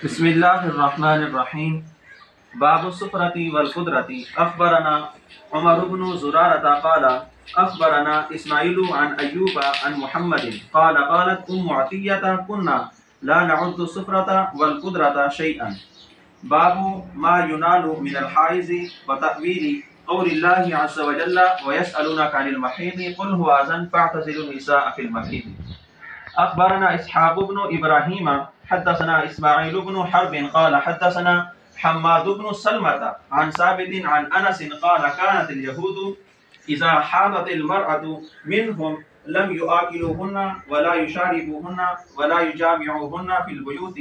بسم الله الرحمن الرحيم. باب السفرة والقدرة. أخبرنا عمر بن زرارة قال أخبرنا إسماعيل عن أيوب عن محمد قال قالت عطية كنا لا نعد السفرة والقدرة شيئا. باب ما ينال من الحائز وتأويل قول الله عز وجل ويسألونك عن المحيض قل هو أذى فاعتزلوا النساء في المحيض. أخبرنا إسحاق بن إبراهيم حدثنا إسماعيل بن حرب قال حدثنا حماد بن سلمة عن ثابت عن أنس قال كانت اليهود إذا حاضت المرأة منهم لم يؤكلوهن ولا يشاربوهن ولا يجامعوهن في البيوت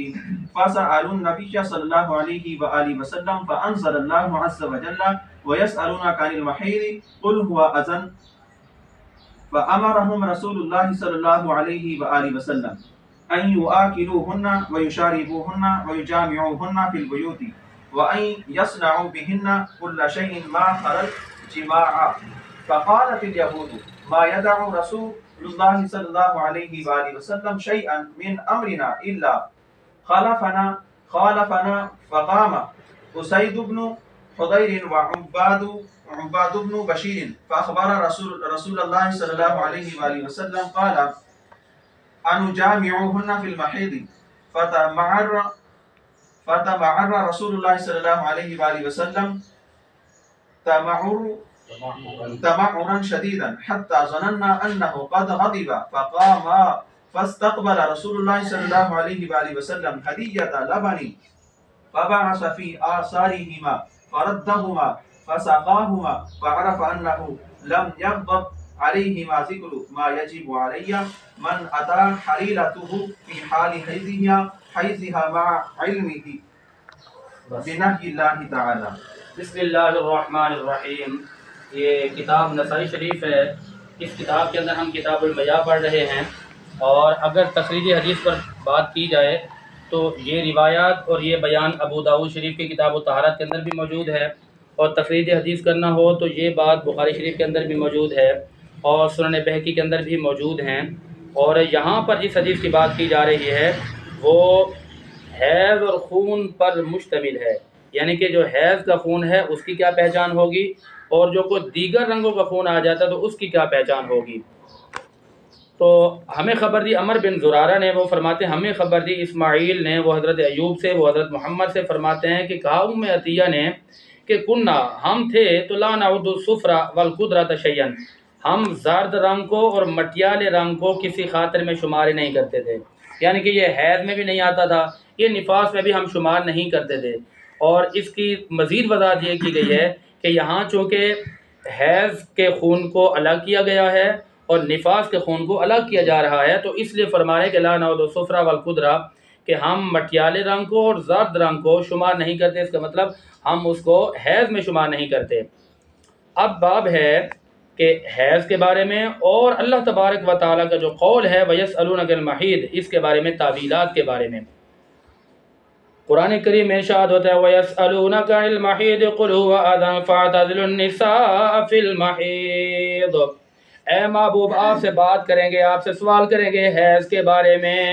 فسألوا النبي صلى الله عليه وآله وسلم فأنزل الله عز وجل ويسألونك عن المحيض قل هو أذى فأمرهم رسول الله صلى الله عليه وآله وسلم أن يؤكلوهن ويشاربوهن ويجامعوهن في البيوت وأن يصنعوا بهن كل شيء ما خلا الجماع. فقالت اليهود ما يدع رسول الله صلى الله عليه وآله وسلم شيئا من أمرنا إلا خالفنا. فقام أسيد بن حضير وعباد بن بشير فأخبر رسول الله صلى الله عليه وآله وسلم قال أنجامعوهن في المحيض فتمعر رسول الله صلى الله عليه وآله وسلم تمعرا شديدا حتى ظننا أنه قد غضب فقام فاستقبل رسول الله صلى الله عليه وآله وسلم هدية لبن فبعث في آثارهما فردهما فسقاهما فعرف أنه لم يغضب عليهما ذكر ما يجب علي من أتى حليلته في حال حيزها مع علمه بنهي الله تعالی. بسم اللہ الرحمن الرحیم. یہ کتاب نسائی شریف ہے. اس کتاب کے اندر ہم کتاب المیاہ پڑھ رہے ہیں، اور اگر تخریج حدیث پر بات کی جائے تو یہ روایات اور یہ بیان ابو داؤد شریف کی کتاب الطہارت کے اندر بھی موجود ہے، اور تخریج حدیث کرنا ہو تو یہ بات بخاری شریف کے اندر بھی موجود ہے اور سنن بہقی کے اندر بھی موجود ہیں. اور یہاں پر جس حدیث کی بات کی جا رہی ہے وہ حیض اور خون پر مشتمل ہے، یعنی کہ جو حیض کا خون ہے اس کی کیا پہچان ہوگی، اور جو کوئی دیگر رنگوں کا خون آ جاتا ہے تو اس کی کیا پہچان ہوگی. تو ہمیں خبر دی عمر بن زرارہ نے، وہ فرماتے ہیں ہمیں خبر دی اسماعیل نے، وہ حضرت ایوب سے، وہ حضرت محمد سے فرماتے ہیں کہ کہا عطیہ نے کہ کننا ہم تھے تو لا نعد الصفرا والقدرۃ شیئا، ہم زرد رنگ کو اور مٹیالے رنگ کو کسی خاطر میں شمار نہیں کرتے تھے، یعنی کہ یہ حیض میں بھی نہیں آتا تھا، یہ نفاس میں بھی ہم شمار نہیں کرتے تھے. اور اس کی مزید وضاحت یہ کی گئی ہے کہ یہاں چونکہ حیض کے خون کو الگ کیا گیا ہے اور نفاس کے خون کو الگ کیا جا رہا ہے، تو اس لیے فرمانے کہ لا نعد الصفرا والقدرہ، کہ ہم مٹیالے رنگ کو اور زرد رنگ کو شمار نہیں کرتے، اس کا مطلب ہم اس کو حیض میں شمار نہیں کرتے. اب باب ہے کہ حیض کے بارے میں اور اللہ تبارک و تعالیٰ کا جو قول ہے وَيَسْأَلُونَكَ الْمَحِيضِ، اس کے بارے میں، تعویلات کے بارے میں. قرآن کریم میں ارشاد ہوتا ہے وَيَسْأَلُونَكَ عَنِ الْمَحِيضِ قُلْ هُوَ أَذًى فَاعْتَزِلُوا النِّسَاءَ فِي الْمَحِيضِ. اے محبوب، آپ سے بات کریں گے، آپ سے سوال کریں گے حیض کے بارے میں،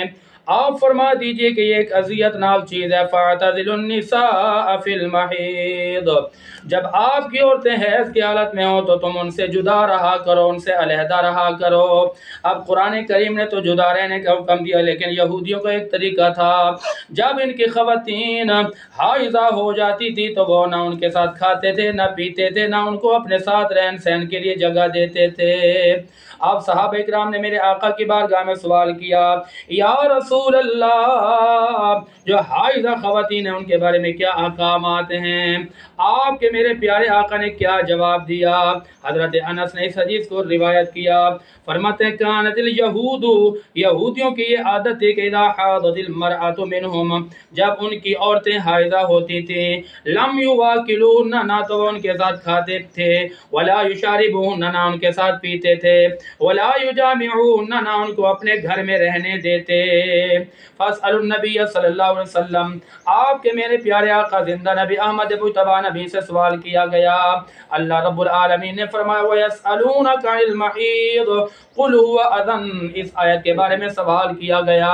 آپ فرما دیجئے کہ یہ ایک اذیت ناک چیز ہے. فَاعْتَزِلُوا النِّسَاءَ فِي الْمَحِيضِ، جب آپ کی عورتیں حیض کی حالت میں ہوں تو تم ان سے جدا رہا کرو، ان سے علیحدہ رہا کرو. اب قرآن کریم نے تو جدا رہنے کا حکم دیا، لیکن یہودیوں کا ایک طریقہ تھا، جب ان کی خواتین حائضہ ہو جاتی تھی تو وہ نہ ان کے ساتھ کھاتے تھے، نہ پیتے تھے، نہ ان کو اپنے ساتھ رہن سہن کے لیے جگہ دیتے تھے. اب صحابہ اکرام نے میرے آقا کی بارگاہ میں سوال کیا، یا رسول اللہ، جو حائضہ خواتین ہیں ان کے بارے میں کیا احکامات ہیں؟ آپ کے میرے پیارے آقا نے کیا جواب دیا؟ حضرت انس نے اس حدیث کو روایت کیا، فرماتے ہیں کانت الیہود، یہودیوں کی یہ عادت تھی کہ اذا حاضت المرأة منہم، جب ان کی عورتیں حائضہ ہوتی تھیں، لم یواکلون، نہ تو وہ ان کے ساتھ کھاتے تھے، ولا یشاربون، نہ ان کے ساتھ پیتے تھے، ولا یجامعون، نہ ان کو اپنے گھر میں رہنے دیتے. فاسألوا النبی صلی اللہ علیہ وسلم، آپ کے میرے پیارے آقا زندہ نبی احمد مجتبی نبی سے سوال کیا گیا. اللہ رب العالمین نے فرمایا وَيَسْأَلُونَكَ عَنِ الْمَحِيضِ قُلْ هُوَ أَذًى، اس آیت کے بارے میں سوال کیا گیا.